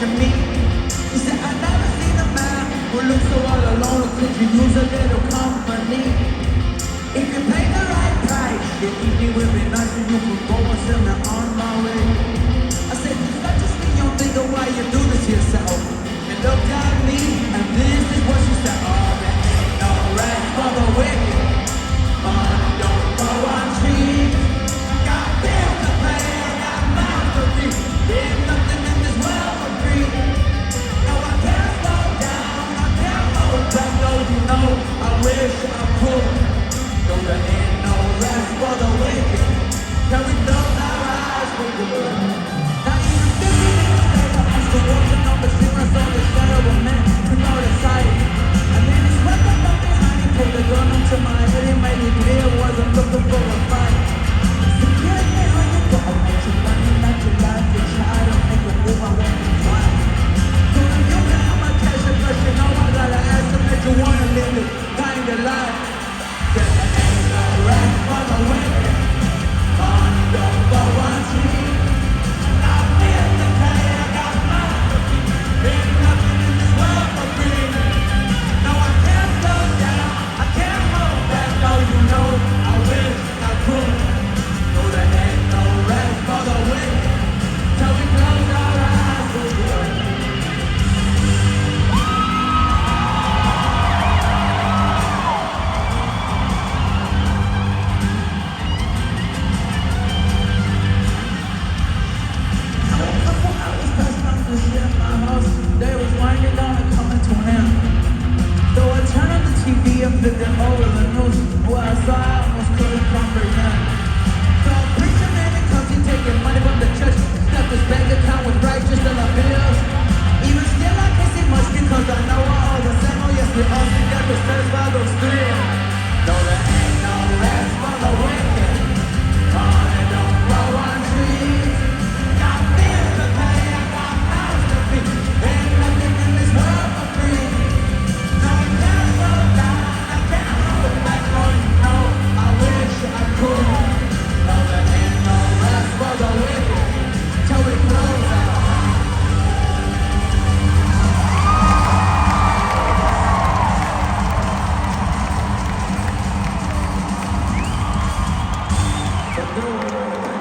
you meet? She said, I never seen a man who looks so all alone. Could you use a little company? If you pay the right price, the evening will be nice and you could go and send me on my way. I said, is that just me? You don't think of why you do this to yourself? And looked at me, and this is what she said. Oh, there ain't no rest for the wicked. Money don't grow on trees. Got bills to pay, I got mouths to feed. There's nothing in this world for free. No, I can't slow down, I can't hold back. Though you know, I wish I could. Though there ain't no rest for the wicked. Can we close our eyes for good? Not even 50 minutes later, I'm still walking on the street. I saw this terrible man who out of sight. And then he swept up from behind, he pulled a gun up to my head. He made it clear I wasn't looking for a fight. So get me on your go. I want you running like your life to try to make a move. I want you try. So if you can have my cash, but you know I gotta ask them that you wanna live it kind of life. There ain't no rest for the wicked. Money don't go on trees. Got bills to pay, I got mouths to feed. There's nothing in this world for free. No, I can't slow down, I can't hold back. Though you know, I wish I could. No, there ain't no rest for the wicked. Till we close our eyes for good. They was winding down and coming to an end. So I turned on the TV and flipped it over the news. What I saw I almost couldn't comprehend. So a preacher man in country taking money from the church. Stuffed his bank account with righteous dollar bills. Even still I can't see much because I know I all the same. Oh yes, we all together search by those thrills. No, there ain't no rest for the wicked. Money don't grow on trees. Got bills to pay, I got mouths to feed. Ain't nothing in this world for free. No, I can't slow down, I can't hold back. Oh, you know, I wish I could. No, there ain't no rest for the wicked. Till we close our eyes. But